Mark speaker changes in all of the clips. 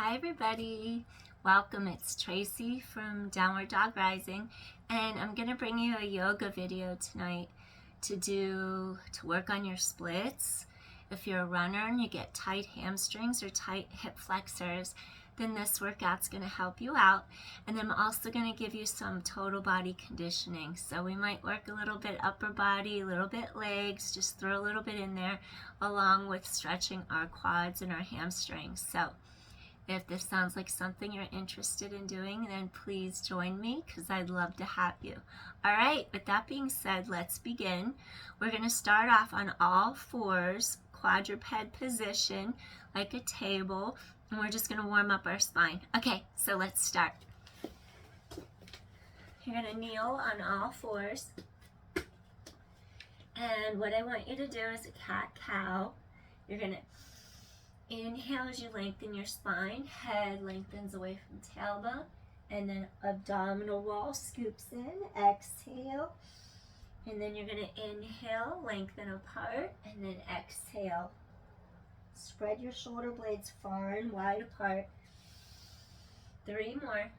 Speaker 1: Hi everybody, welcome. It's Tracy from Downward Dog Rising, and I'm going to bring you a yoga video tonight to work on your splits. If you're a runner and you get tight hamstrings or tight hip flexors, then this workout's going to help you out. And I'm also going to give you some total body conditioning. So we might work a little bit upper body, a little bit legs, just throw a little bit in there, along with stretching our quads and our hamstrings. So if this sounds like something you're interested in doing, then please join me because I'd love to have you. All right, with that being said, let's begin. We're going to start off on all fours, quadruped position, like a table, and we're just going to warm up our spine. Okay, so let's start. You're going to kneel on all fours. And what I want you to do is a cat-cow. You're going to inhale as you lengthen your spine, head lengthens away from tailbone, and then abdominal wall scoops in, exhale, and then you're going to inhale, lengthen apart, and then exhale. Spread your shoulder blades far and wide apart. 3 more.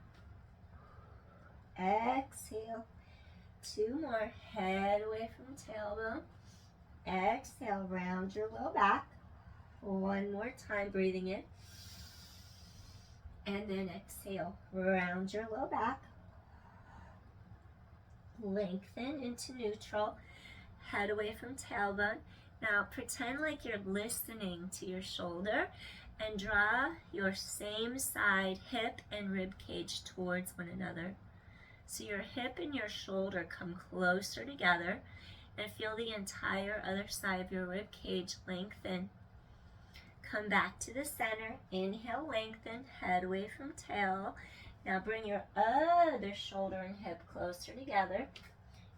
Speaker 1: Exhale. 2 more. Head away from tailbone. Exhale, round your low back. 1 more time, breathing in. And then exhale, round your low back. Lengthen into neutral. Head away from tailbone. Now pretend like you're listening to your shoulder and draw your same side hip and rib cage towards one another. So your hip and your shoulder come closer together, and feel the entire other side of your rib cage lengthen. Come back to the center, inhale, lengthen, head away from tail. Now bring your other shoulder and hip closer together.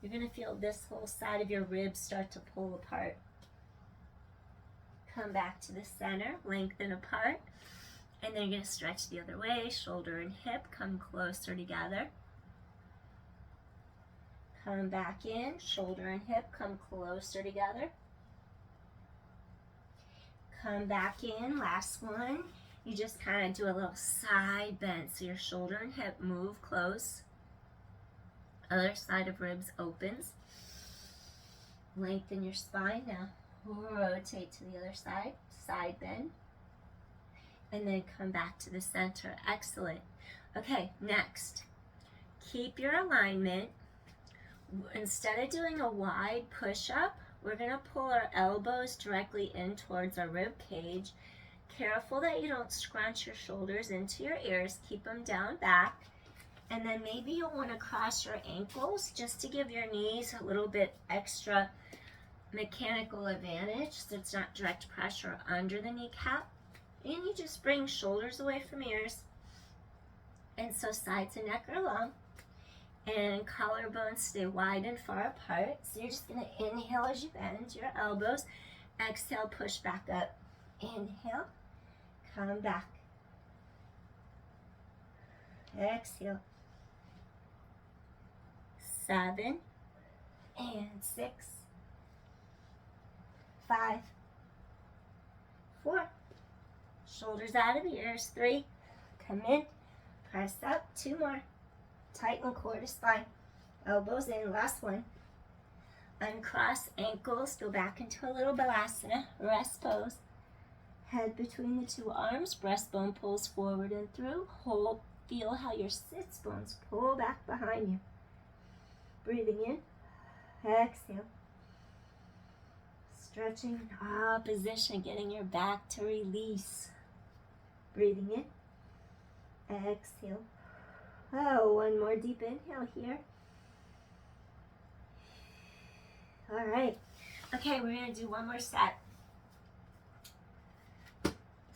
Speaker 1: You're going to feel this whole side of your ribs start to pull apart. Come back to the center, lengthen apart, and then you're going to stretch the other way. Shoulder and hip come closer together. Come back in, shoulder and hip come closer together. Come back in, last one. You just kind of do a little side bend, so your shoulder and hip move close. Other side of ribs opens. Lengthen your spine now. Rotate to the other side, side bend. And then come back to the center. Excellent. Okay, next. Keep your alignment. Instead of doing a wide push-up, we're going to pull our elbows directly in towards our rib cage. Careful that you don't scrunch your shoulders into your ears. Keep them down back. And then maybe you'll want to cross your ankles just to give your knees a little bit extra mechanical advantage so it's not direct pressure under the kneecap. And you just bring shoulders away from ears. And so sides and neck are long. And collarbones stay wide and far apart. So you're just going to inhale as you bend your elbows. Exhale, push back up. Inhale, come back. Exhale. 7 and 6, 5, 4. Shoulders out of the ears. 3. Come in. Press up. 2 more. Tighten core to spine. Elbows in. Last one. Uncross ankles. Go back into a little balasana. Rest pose. Head between the 2 arms. Breastbone pulls forward and through. Hold. Feel how your sits bones pull back behind you. Breathing in. Exhale. Stretching in opposition. Getting your back to release. Breathing in. Exhale. Oh, 1 more deep inhale here. All right. Okay, we're going to do 1 more set.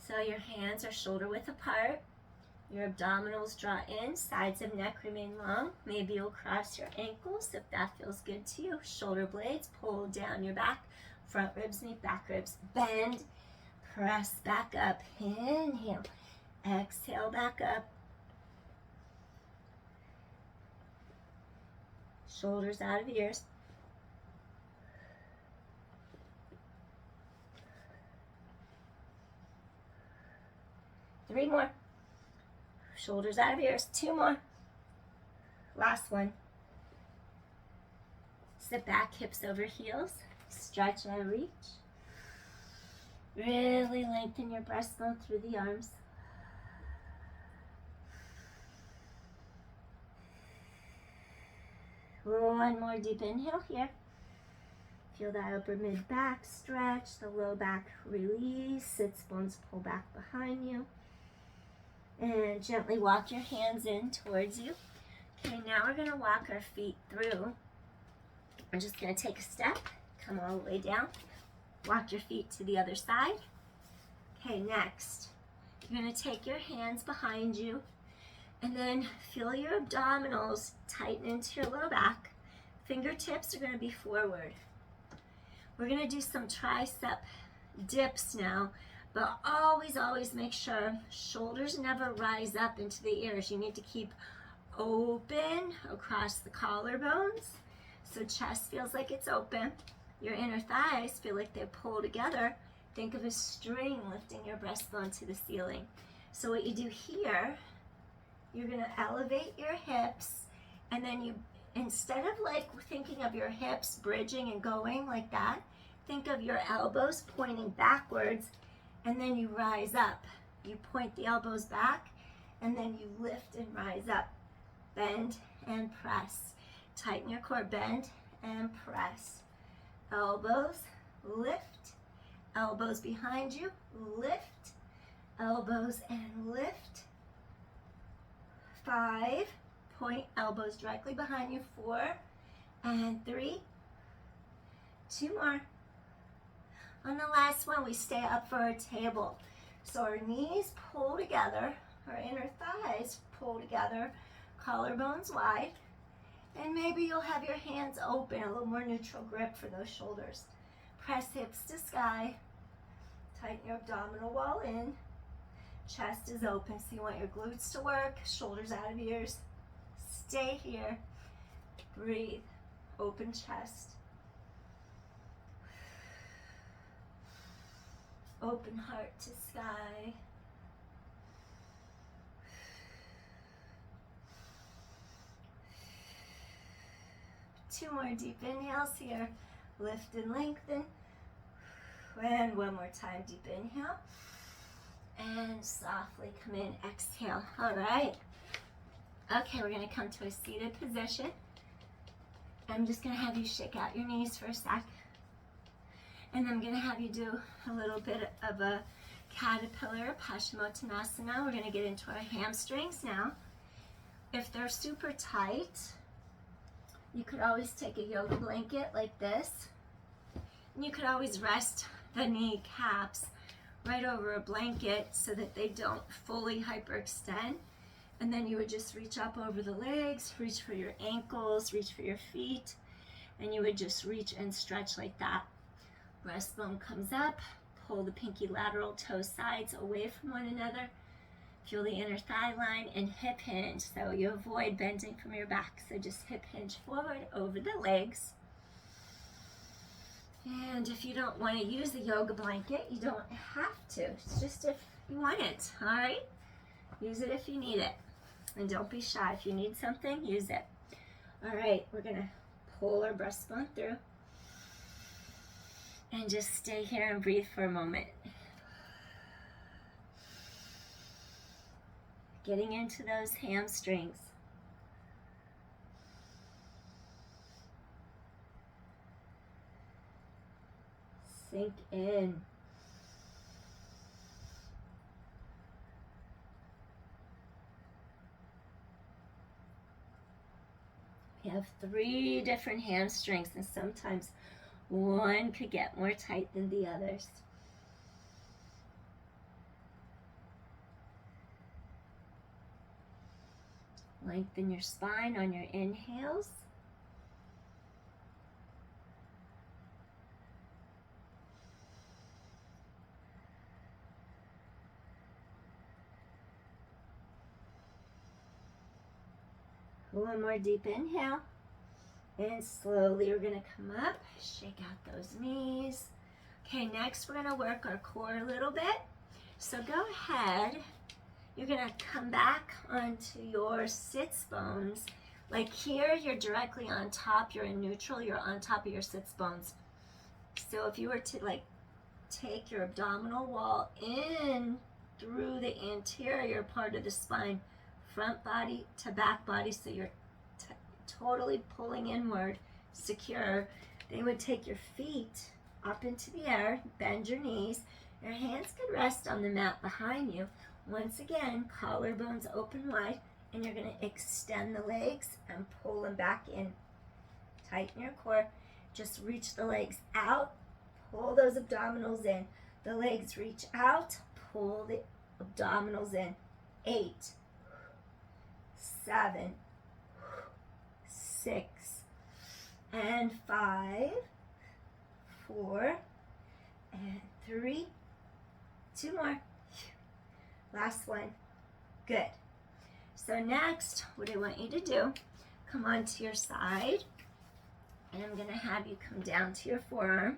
Speaker 1: So your hands are shoulder width apart. Your abdominals draw in. Sides of neck remain long. Maybe you'll cross your ankles if that feels good to you. Shoulder blades pull down your back. Front ribs meet back ribs. Bend. Press back up. Inhale. Exhale back up. Shoulders out of ears. Three more. Shoulders out of ears. 2 more. Last one. Sit back, hips over heels. Stretch and reach. Really lengthen your breastbone through the arms. One more deep inhale here. Feel that upper mid back stretch, the low back release, sits bones pull back behind you. And gently walk your hands in towards you. Okay, now we're gonna walk our feet through. We're just gonna take a step, come all the way down, walk your feet to the other side. Okay, next, you're gonna take your hands behind you and then feel your abdominals tighten into your low back. Fingertips are gonna be forward. We're gonna do some tricep dips now, but always, always make sure shoulders never rise up into the ears. You need to keep open across the collarbones. So chest feels like it's open. Your inner thighs feel like they pull together. Think of a string lifting your breastbone to the ceiling. So what you do here, you're gonna elevate your hips, and then you, instead of like thinking of your hips bridging and going like that, think of your elbows pointing backwards, and then you rise up. You point the elbows back, and then you lift and rise up. Bend and press. Tighten your core, bend and press. Elbows, lift. Elbows behind you, lift. Elbows and lift. 5, point elbows directly behind you. 4 and 3. 2 more. On the last one, we stay up for our table. So our knees pull together, our inner thighs pull together, collarbones wide, and maybe you'll have your hands open, a little more neutral grip for those shoulders. Press hips to sky, tighten your abdominal wall in, chest is open, so you want your glutes to work, shoulders out of ears. Stay here, breathe, open chest. Open heart to sky. Two more deep inhales here. Lift and lengthen. And one more time, deep inhale. And softly come in, exhale. All right. Okay, we're gonna come to a seated position. I'm just gonna have you shake out your knees for a sec. And I'm gonna have you do a little bit of a caterpillar, Paschimottanasana. We're gonna get into our hamstrings now. If they're super tight, you could always take a yoga blanket like this. And you could always rest the knee caps right over a blanket so that they don't fully hyperextend. And then you would just reach up over the legs, reach for your ankles, reach for your feet, and you would just reach and stretch like that. Breastbone comes up, pull the pinky lateral toe sides away from one another. Feel the inner thigh line and hip hinge, so you avoid bending from your back. So just hip hinge forward over the legs. And if you don't want to use a yoga blanket, you don't have to. It's just if you want it, all right? Use it if you need it. And don't be shy. If you need something, use it. All right, we're gonna pull our breastbone through. And just stay here and breathe for a moment. Getting into those hamstrings. Sink in. We have 3 different hamstrings, and sometimes one could get more tight than the others. Lengthen your spine on your inhales. One more deep inhale. And slowly we're gonna come up, shake out those knees. Okay, next we're gonna work our core a little bit. So go ahead you're gonna come back onto your sits bones. Like here, you're directly on top, you're in neutral, you're on top of your sits bones. So if you were to like take your abdominal wall in through the anterior part of the spine, front body to back body, so you're totally pulling inward, secure, then you would take your feet up into the air, bend your knees, your hands could rest on the mat behind you. Once again, collarbones open wide, and you're going to extend the legs and pull them back in. Tighten your core. Just reach the legs out, pull those abdominals in. The legs reach out, pull the abdominals in. 8, 7, 6, and 5, 4, and 3, 2 more. Last one. Good. So next, what I want you to do, come onto your side, and I'm going to have you come down to your forearm,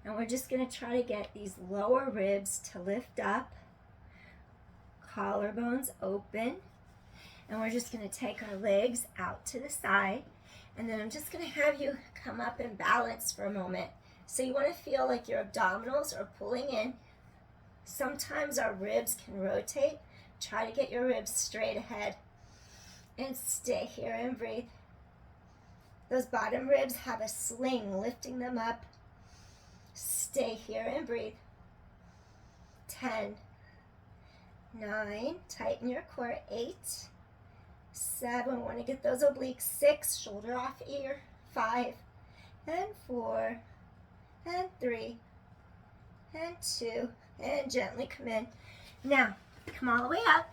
Speaker 1: and we're just going to try to get these lower ribs to lift up, collarbones open, and we're just going to take our legs out to the side, and then I'm just going to have you come up and balance for a moment. So you want to feel like your abdominals are pulling in. Sometimes our ribs can rotate. Try to get your ribs straight ahead and stay here and breathe. Those bottom ribs have a sling lifting them up. Stay here and breathe. 10, 9, tighten your core. 8, 7, want to get those obliques. 6, shoulder off ear. 5, and 4, and 3, and 2, and gently come in. Now, come all the way up.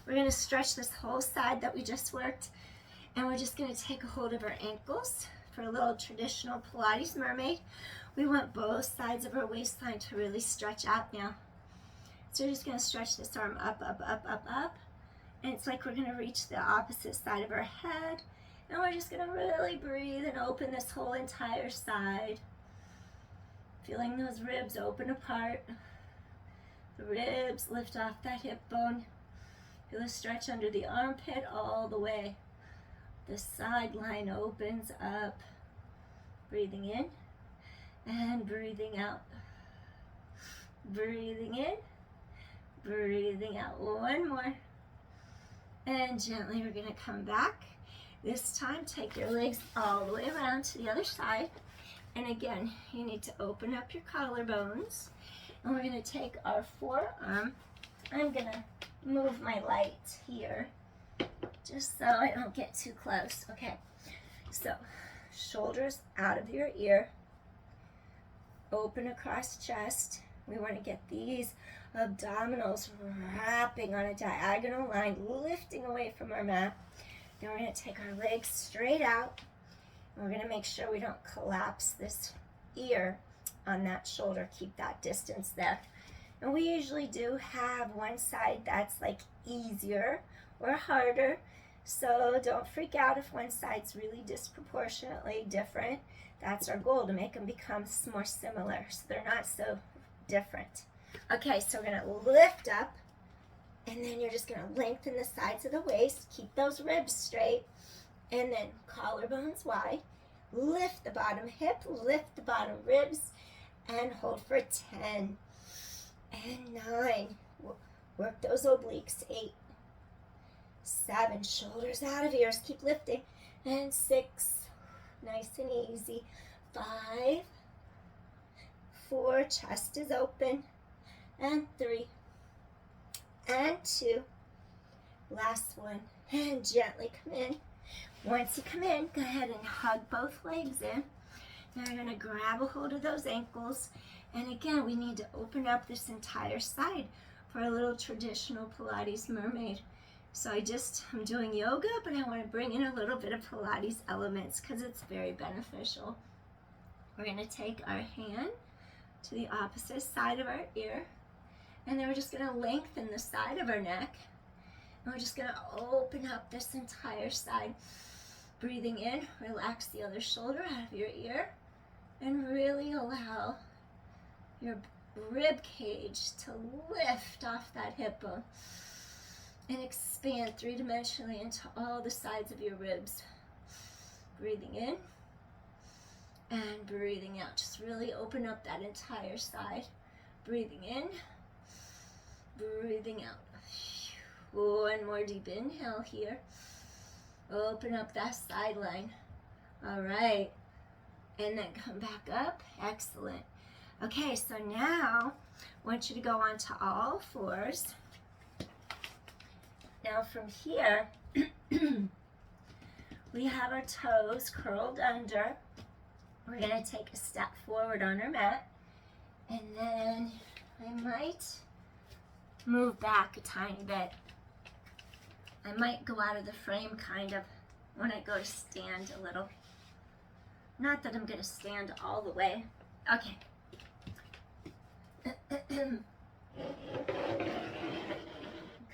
Speaker 1: We're going to stretch this whole side that we just worked, and we're just going to take a hold of our ankles for a little traditional Pilates mermaid. We want both sides of our waistline to really stretch out now. So we're just going to stretch this arm up, up, up, up, up, and it's like we're going to reach the opposite side of our head, and we're just going to really breathe and open this whole entire side. Feeling those ribs open apart. The ribs lift off that hip bone. Feel a stretch under the armpit all the way. The side line opens up. Breathing in and breathing out. Breathing in, breathing out. One more. And gently we're going to come back. This time take your legs all the way around to the other side. And again, you need to open up your collarbones. And we're going to take our forearm. I'm going to move my light here just so I don't get too close. Okay, so shoulders out of your ear. Open across chest. We want to get these abdominals wrapping on a diagonal line, lifting away from our mat. Then we're going to take our legs straight out. We're going to make sure we don't collapse this ear on that shoulder. Keep that distance there. And we usually do have one side that's like easier or harder. So don't freak out if one side's really disproportionately different. That's our goal, to make them become more similar so they're not so different. Okay, so we're going to lift up, and then you're just going to lengthen the sides of the waist. Keep those ribs straight. And then collarbones wide, lift the bottom hip, lift the bottom ribs, and hold for 10 and 9. Work those obliques. 8, 7, shoulders out of ears, keep lifting, and 6, nice and easy. 5, 4, chest is open, and 3, and 2, last one, and gently come in. Once you come in, go ahead and hug both legs in. Now you're going to grab a hold of those ankles. And again, we need to open up this entire side for a little traditional Pilates mermaid. So I'm doing yoga, but I want to bring in a little bit of Pilates elements because it's very beneficial. We're going to take our hand to the opposite side of our ear. And then we're just going to lengthen the side of our neck. And we're just going to open up this entire side. Breathing in, relax the other shoulder out of your ear, and really allow your rib cage to lift off that hip bone and expand three-dimensionally into all the sides of your ribs. Breathing in and breathing out. Just really open up that entire side. Breathing in, breathing out. One more deep inhale here. Open up that sideline. All right. And then come back up. Excellent. Okay, so now I want you to go on to all fours. Now from here, we have our toes curled under. We're going to take a step forward on our mat. And then I might move back a tiny bit. I might go out of the frame kind of when I go to stand a little. Not that I'm going to stand all the way. Okay. I'm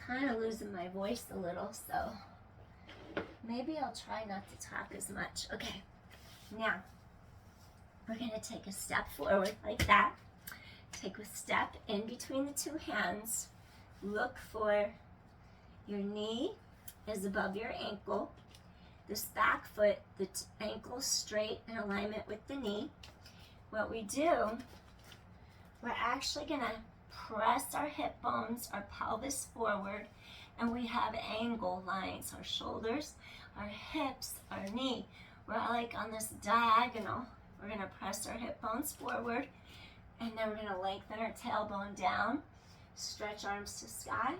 Speaker 1: kind of losing my voice a little, so maybe I'll try not to talk as much. Okay, now we're going to take a step forward like that. Take a step in between the two hands. Look for your knee is above your ankle. This back foot, the ankle straight in alignment with the knee. What we do, we're actually going to press our hip bones, our pelvis forward, and we have angle lines, our shoulders, our hips, our knee. We're like on this diagonal. We're going to press our hip bones forward, and then we're going to lengthen our tailbone down, stretch arms to sky,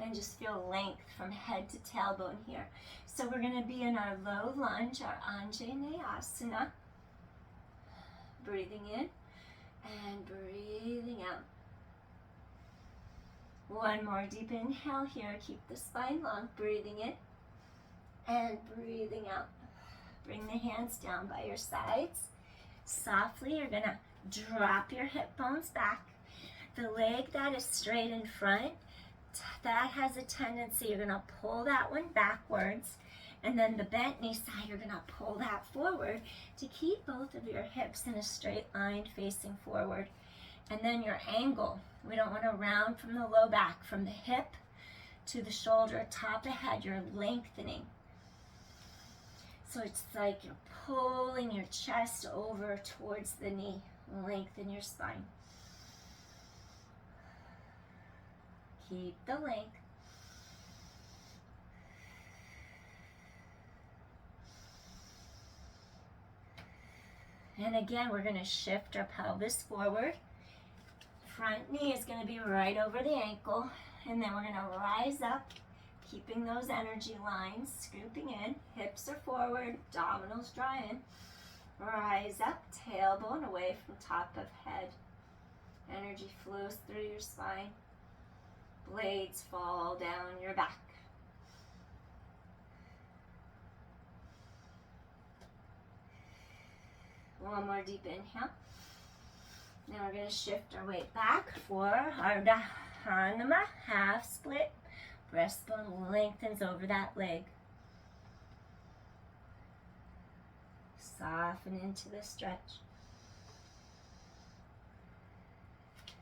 Speaker 1: and just feel length from head to tailbone here. So we're going to be in our low lunge, our Anjaneyasana. Breathing in and breathing out. One more deep inhale here. Keep the spine long. Breathing in and breathing out. Bring the hands down by your sides. Softly, you're going to drop your hip bones back. The leg that is straight in front, that has a tendency, you're going to pull that one backwards. And then the bent knee side, you're going to pull that forward to keep both of your hips in a straight line facing forward. And then your angle, we don't want to round from the low back, from the hip to the shoulder, top of head, you're lengthening. So it's like you're pulling your chest over towards the knee. Lengthen your spine. Keep the length. And again, we're going to shift our pelvis forward. Front knee is going to be right over the ankle. And then we're going to rise up, keeping those energy lines, scooping in. Hips are forward, abdominals draw in. Rise up, tailbone away from top of head. Energy flows through your spine. Blades fall down your back. One more deep inhale. Now we're going to shift our weight back for our Dhanama, half split. Breastbone lengthens over that leg. Soften into the stretch.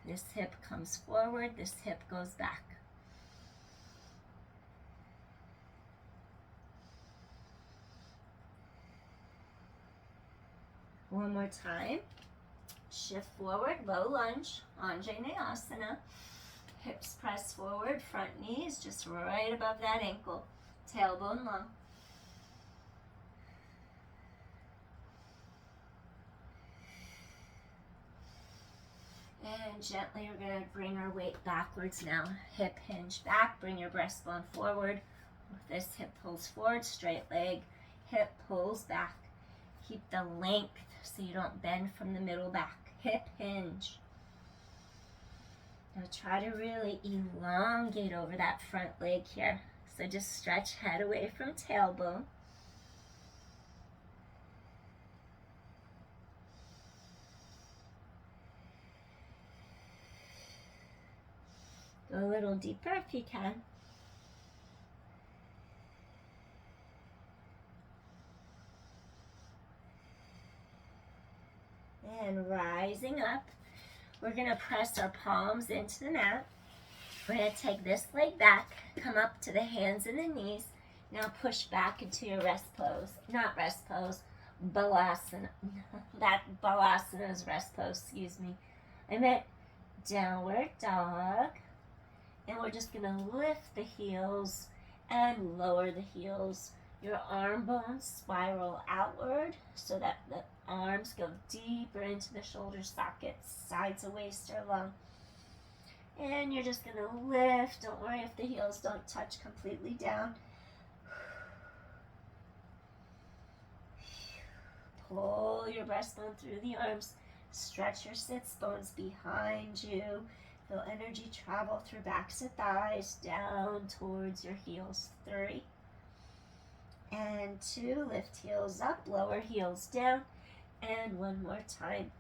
Speaker 1: This hip comes forward, this hip goes back. One more time. Shift forward, low lunge, Anjaneyasana. Hips press forward, front knee is just right above that ankle. Tailbone long. And gently we're going to bring our weight backwards now. Hip hinge back, bring your breastbone forward. This hip pulls forward, straight leg, hip pulls back. Keep the length so you don't bend from the middle back. Hip hinge. Now try to really elongate over that front leg here. So just stretch head away from tailbone. Go a little deeper if you can. And rising up, We're going to press our palms into the mat. We're going to take this leg back, come up to the hands and the knees. Now push back into your rest pose. Not rest pose, balasana. That balasana is rest pose, excuse me. I meant downward dog. And we're just going to lift the heels and lower the heels. Your arm bones spiral outward so that the arms go deeper into the shoulder sockets, sides of waist are long. And you're just going to lift. Don't worry if the heels don't touch completely down. Pull your breastbone through the arms. Stretch your sits bones behind you. Feel energy travel through backs of thighs down towards your heels. 3 and 2. Lift heels up, lower heels down. And 1 more time.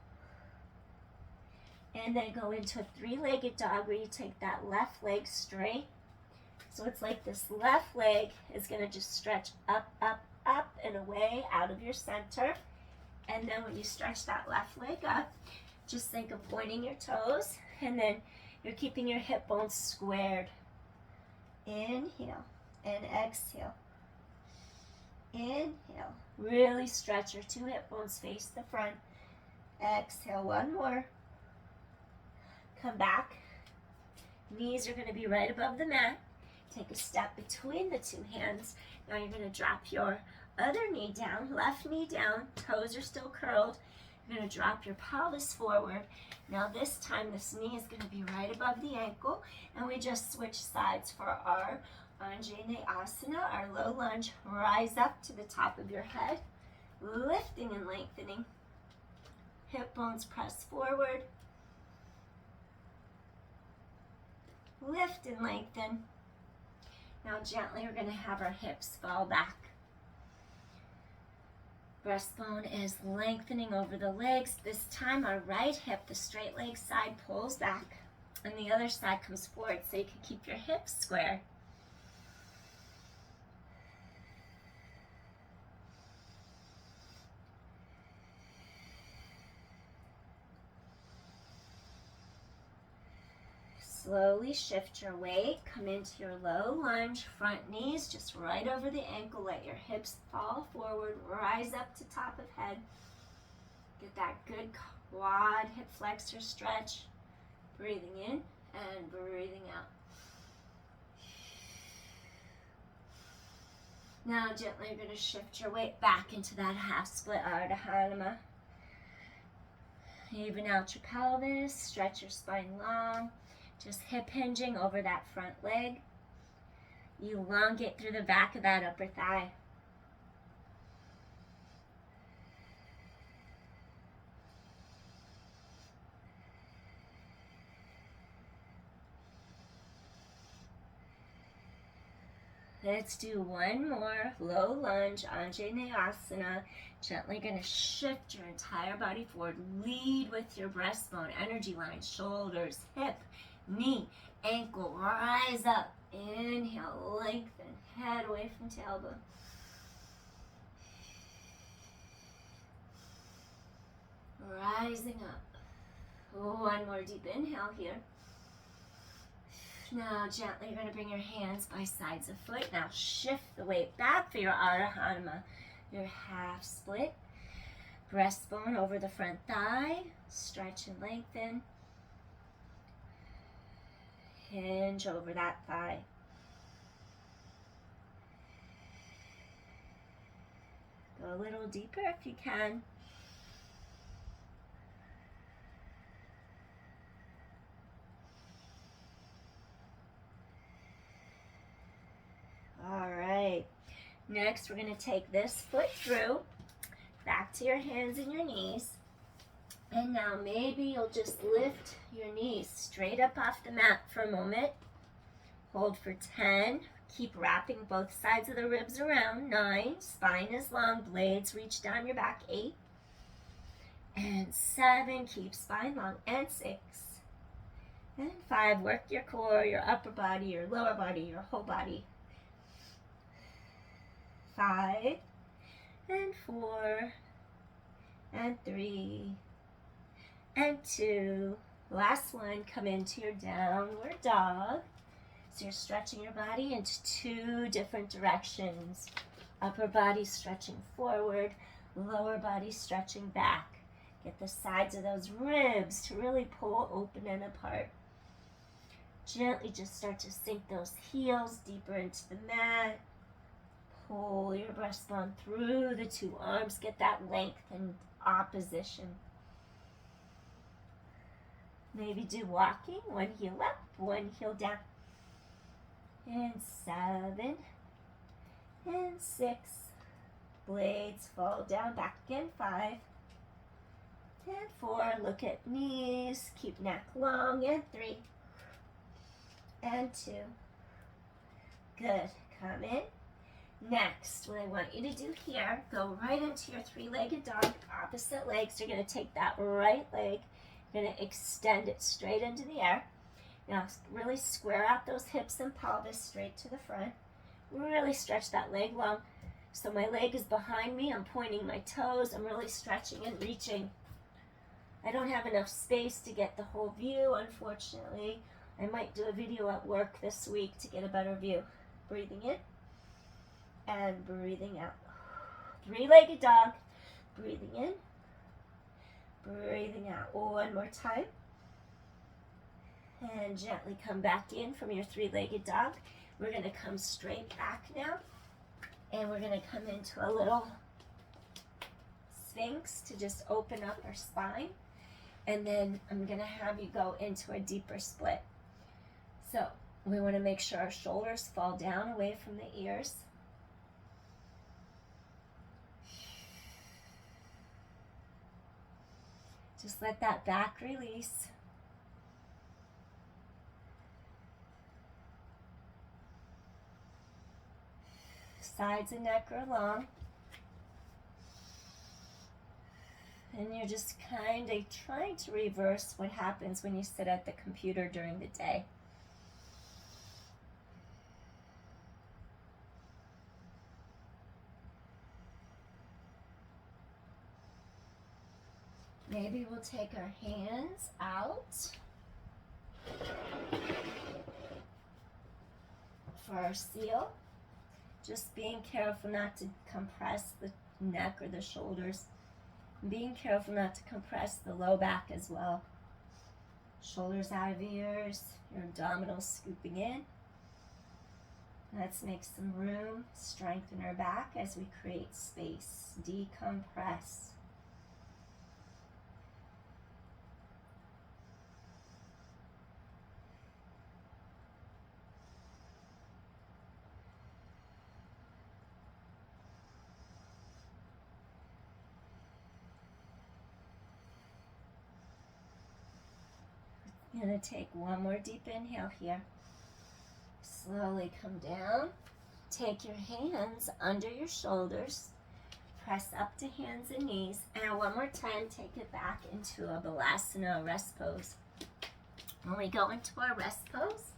Speaker 1: And then go into a 3-legged dog where you take that left leg straight. So it's like this left leg is going to just stretch up, up, up and away out of your center. And then when you stretch that left leg up, just think of pointing your toes. And then you're keeping your hip bones squared. Inhale and exhale. Inhale. Really stretch your 2 hip bones, face the front. Exhale, 1 more. Come back. Knees are going to be right above the mat. Take a step between the 2 hands. Now you're going to drop your other knee down, left knee down. Toes are still curled. You're going to drop your pelvis forward. Now this time this knee is going to be right above the ankle. And we just switch sides for our Anjaneyasana, our low lunge. Rise up to the top of your head. Lifting and lengthening. Hip bones press forward. Lift and lengthen. Now gently we're going to have our hips fall back. Breastbone is lengthening over the legs. This time our right hip, the straight leg side, pulls back and the other side comes forward so you can keep your hips square. Slowly shift your weight, come into your low lunge, front knees just right over the ankle, let your hips fall forward, rise up to top of head. Get that good quad hip flexor stretch, breathing in and breathing out. Now gently you're going to shift your weight back into that half split Ardha Hanuman. Even out your pelvis, stretch your spine long. Just hip hinging over that front leg. Elongate through the back of that upper thigh. Let's do 1 more low lunge, Anjaneyasana. Gently going to shift your entire body forward. Lead with your breastbone, energy line, shoulders, hip, knee, ankle, rise up. Inhale, lengthen, head away from tailbone. Rising up. 1 more deep inhale here. Now gently you're going to bring your hands by sides of foot. Now shift the weight back for your Ardha Hanuman. Your half split. Breastbone over the front thigh. Stretch and lengthen. Hinge over that thigh. Go a little deeper if you can. All right. Next, we're going to take this foot through, back to your hands and your knees. And now maybe you'll just lift your knees straight up off the mat for a moment. Hold for 10. Keep wrapping both sides of the ribs around. 9. Spine is long. Blades reach down your back. 8. And 7. Keep spine long. And 6. And 5. Work your core, your upper body, your lower body, your whole body. 5. And 4. And 3. And 2. Last one, come into your downward dog. So you're stretching your body into two different directions. Upper body stretching forward, lower body stretching back. Get the sides of those ribs to really pull open and apart. Gently just start to sink those heels deeper into the mat. Pull your breastbone through the two arms. Get that lengthened opposition. Maybe do walking, one heel up, one heel down. And 7 and 6. Blades fall down, back again, 5 and 4. Look at knees, keep neck long, and 3 and 2. Good, come in. Next, what I want you to do here, go right into your three-legged dog, opposite legs. You're going to take that right leg, you're going to extend it straight into the air. Now really square out those hips and pelvis straight to the front. Really stretch that leg long. So my leg is behind me, I'm pointing my toes, I'm really stretching and reaching. I don't have enough space to get the whole view, unfortunately. I might do a video at work this week to get a better view. Breathing in and breathing out. Three-legged dog. Breathing in, breathing out. One more time. And gently come back in from your three-legged dog. We're going to come straight back now. And we're going to come into a little sphinx to just open up our spine. And then I'm going to have you go into a deeper split. So we want to make sure our shoulders fall down away from the ears. Just let that back release. Sides and neck are long. And you're just kind of trying to reverse what happens when you sit at the computer during the day. Maybe we'll take our hands out for our seal. Just being careful not to compress the neck or the shoulders. And being careful not to compress the low back as well. Shoulders out of ears, your abdominals scooping in. Let's make some room, strengthen our back as we create space, decompress. I'm going to take one more deep inhale here. Slowly come down. Take your hands under your shoulders. Press up to hands and knees. And one more time, take it back into a Balasana rest pose. When we go into our rest pose,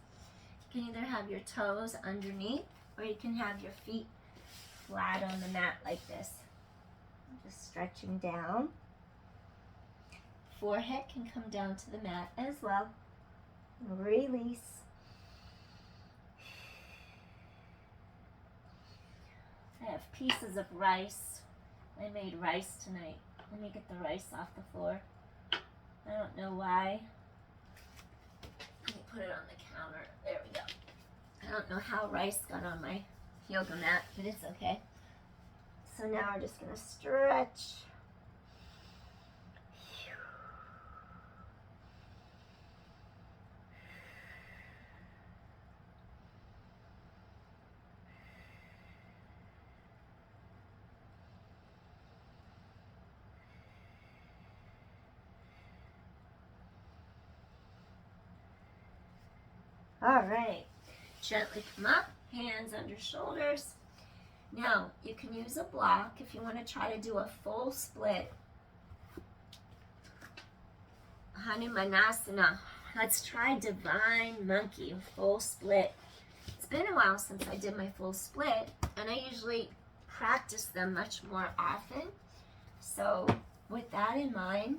Speaker 1: you can either have your toes underneath or you can have your feet flat on the mat like this. Just stretching down. Forehead can come down to the mat as well. Release. I have pieces of rice. I made rice tonight. Let me get the rice off the floor. I don't know why. Let me put it on the counter. There we go. I don't know how rice got on my yoga mat, but it's okay. So now we're just going to stretch. All right, gently come up, hands under shoulders. Now, you can use a block if you want to try to do a full split. Hanumanasana. Let's try Divine Monkey, full split. It's been a while since I did my full split, and I usually practice them much more often. So, with that in mind,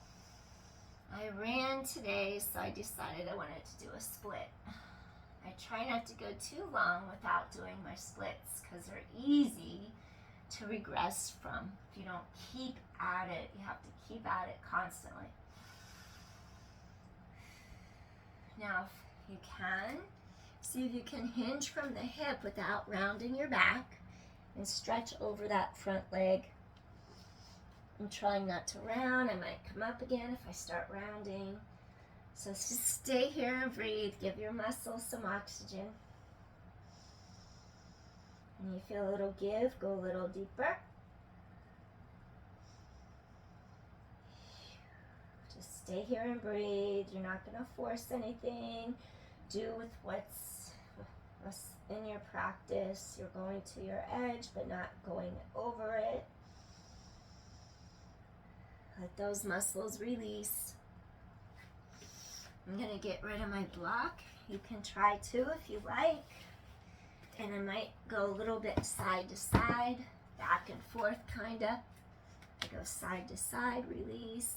Speaker 1: I ran today, so I decided I wanted to do a split. I try not to go too long without doing my splits because they're easy to regress from. If you don't keep at it, you have to keep at it constantly. Now, if you can, see if you can hinge from the hip without rounding your back and stretch over that front leg. I'm trying not to round. I might come up again if I start rounding. So just stay here and breathe. Give your muscles some oxygen. And you feel a little give, go a little deeper. Just stay here and breathe. You're not going to force anything. Do with what's in your practice. You're going to your edge, but not going over it. Let those muscles release. I'm going to get rid of my block. You can try to if you like. And I might go a little bit side to side, back and forth kind of. I go side to side, release.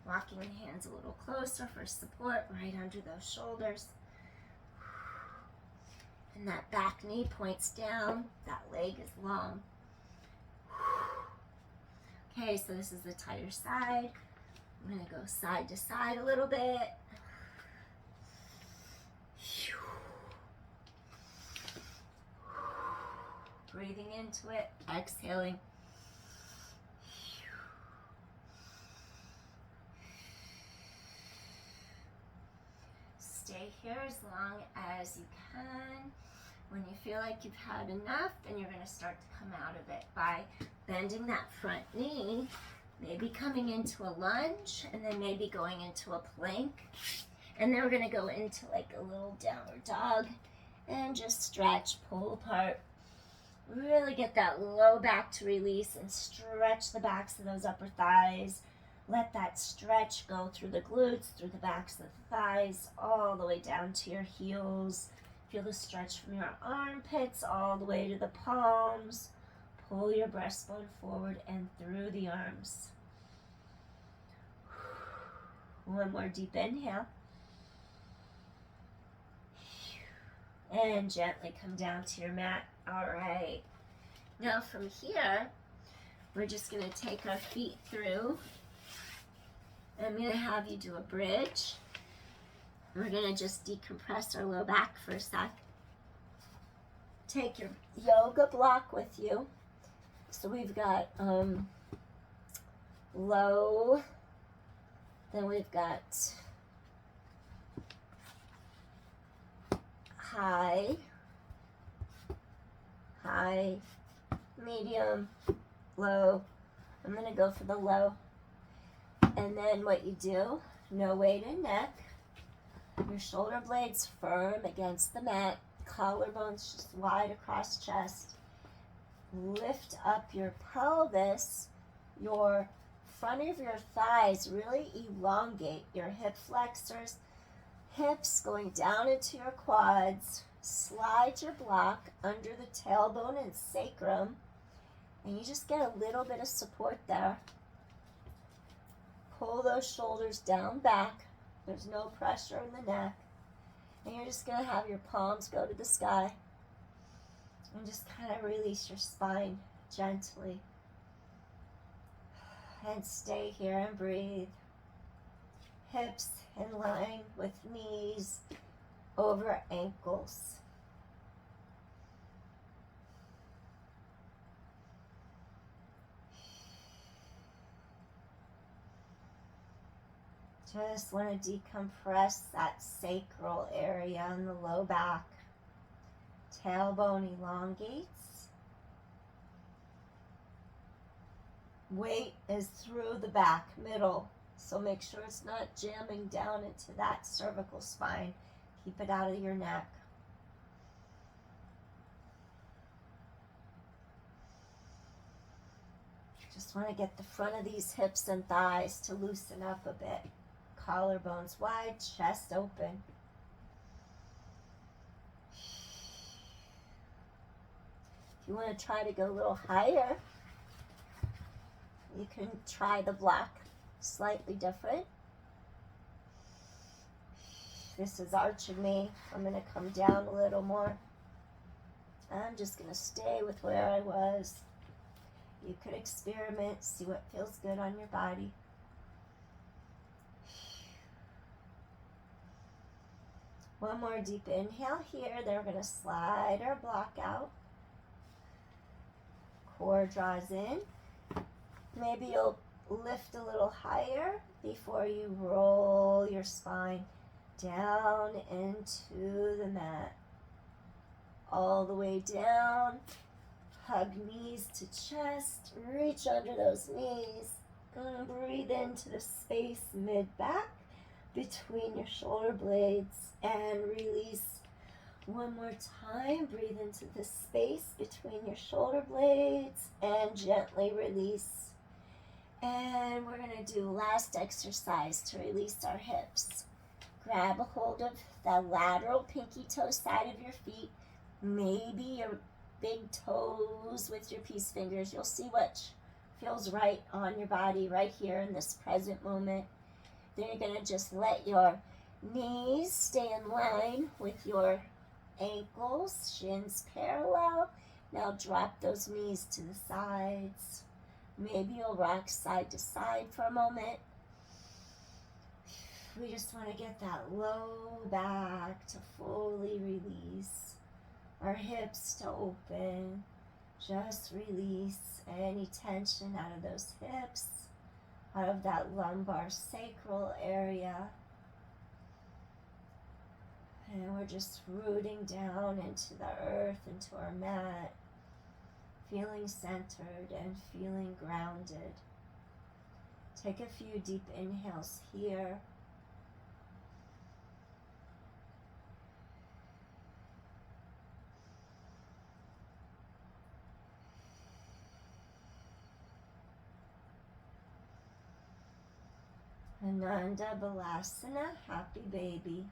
Speaker 1: Walking the hands a little closer for support right under those shoulders. And that back knee points down. That leg is long. Okay, so this is the tighter side. I'm going to go side to side a little bit. Breathing into it, exhaling. Stay here as long as you can. When you feel like you've had enough, then you're going to start to come out of it by bending that front knee, maybe coming into a lunge, and then maybe going into a plank. And then we're going to go into like a little downward dog and just stretch, pull apart. Really get that low back to release and stretch the backs of those upper thighs. Let that stretch go through the glutes, through the backs of the thighs, all the way down to your heels. Feel the stretch from your armpits all the way to the palms. Pull your breastbone forward and through the arms. One more deep inhale. And gently come down to your mat. All right. Now from here, we're just going to take our feet through. I'm going to have you do a bridge. We're going to just decompress our low back for a sec. Take your yoga block with you. So we've got low, then we've got high, medium, low. I'm going to go for the low. And then what you do, no weight in neck. Your shoulder blades firm against the mat. Collarbones just wide across chest. Lift up your pelvis. Your front of your thighs really elongate. Your hip flexors, hips going down into your quads. Slide your block under the tailbone and sacrum. And you just get a little bit of support there. Pull those shoulders down back. There's no pressure in the neck. And you're just going to have your palms go to the sky. And just kind of release your spine gently. And stay here and breathe. Hips in line with knees over ankles. Just want to decompress that sacral area in the low back. Tailbone elongates. Weight is through the back, middle. So make sure it's not jamming down into that cervical spine. Keep it out of your neck. Just want to get the front of these hips and thighs to loosen up a bit. Collarbones wide, chest open. If you want to try to go a little higher, you can try the block slightly different. This is arching me. I'm going to come down a little more. I'm just going to stay with where I was. You could experiment, see what feels good on your body. One more deep inhale here. Then we're going to slide our block out. Core draws in. Maybe you'll lift a little higher before you roll your spine down into the mat. All the way down. Hug knees to chest. Reach under those knees. Breathe into the space mid-back between your shoulder blades and release. One more time. Breathe into the space between your shoulder blades and gently release. And we're going to do last exercise to release our hips. Grab a hold of the lateral pinky toe side of your feet. Maybe your big toes with your peace fingers. You'll see what feels right on your body right here in this present moment. Then you're going to just let your knees stay in line with your ankles, shins parallel. Now drop those knees to the sides. Maybe you'll rock side to side for a moment. We just want to get that low back to fully release. Our hips to open. Just release any tension out of those hips, out of that lumbar sacral area. And we're just rooting down into the earth, into our mat, feeling centered and feeling grounded. Take a few deep inhales here. Ananda Balasana, happy baby.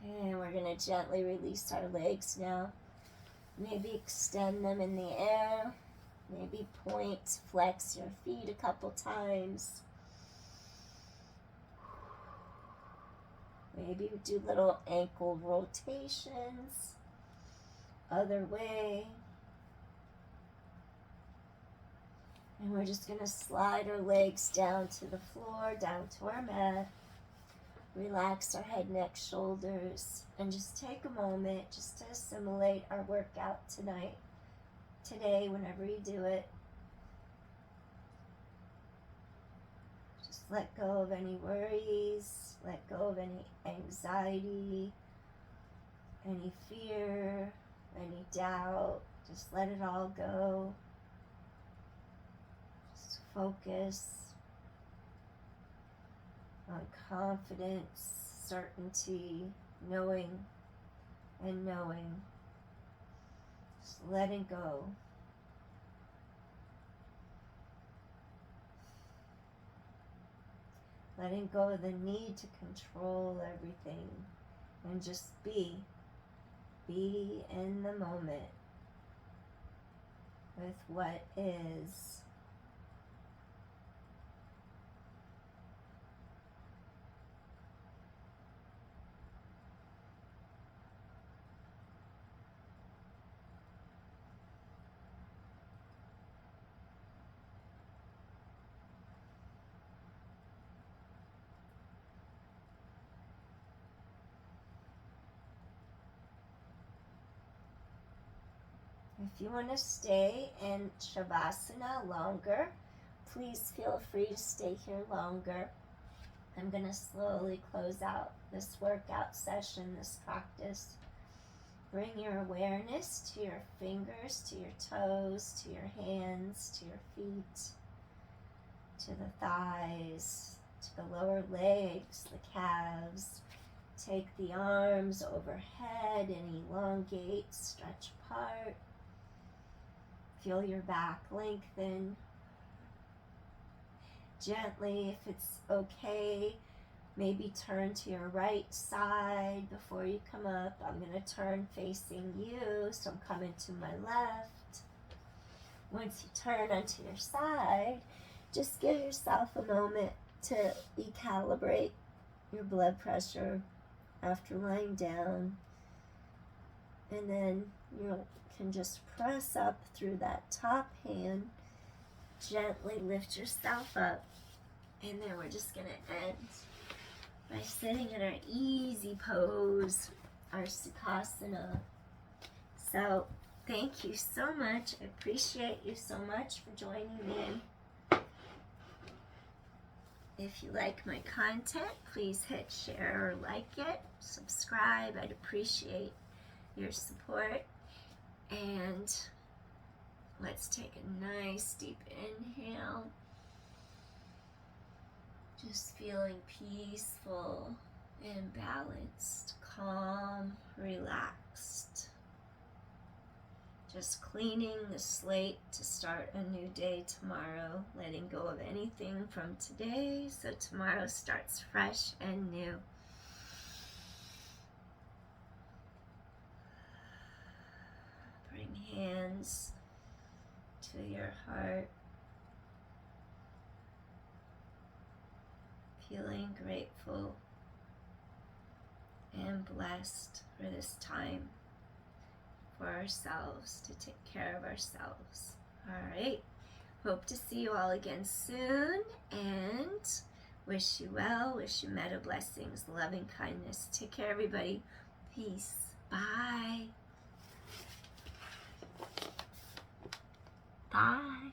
Speaker 1: And we're going to gently release our legs now. Maybe extend them in the air. Maybe point, flex your feet a couple times. Maybe do little ankle rotations. Other way. And we're just going to slide our legs down to the floor, down to our mat. Relax our head, neck, shoulders, and just take a moment just to assimilate our workout tonight, today, whenever you do it. Just let go of any worries, let go of any anxiety, any fear, any doubt. Just let it all go. Just focus on confidence, certainty, knowing and knowing. Just letting go. Letting go of the need to control everything and just be. Be in the moment with what is. If you want to stay in Shavasana longer, please feel free to stay here longer. I'm going to slowly close out this workout session, this practice. Bring your awareness to your fingers, to your toes, to your hands, to your feet, to the thighs, to the lower legs, the calves. Take the arms overhead and elongate, stretch apart. Feel your back lengthen. Gently, if it's okay, Maybe turn to your right side before you come up. I'm going to turn facing you, so I'm coming to my left. Once you turn onto your side, just give yourself a moment to recalibrate your blood pressure after lying down. And then you can just press up through that top hand, gently lift yourself up, and then we're just going to end by sitting in our easy pose, our Sukhasana. So thank you so much. I appreciate you so much for joining me. If you like my content, please hit share or like it, subscribe. I'd appreciate your support. And let's take a nice deep inhale. Just feeling peaceful and balanced, calm, relaxed. Just cleaning the slate to start a new day tomorrow, letting go of anything from today so tomorrow starts fresh and new. Bring hands to your heart. Feeling grateful and blessed for this time for ourselves, to take care of ourselves. All right. Hope to see you all again soon, and wish you well, wish you meta blessings, loving kindness. Take care, everybody. Peace. Bye. Bye.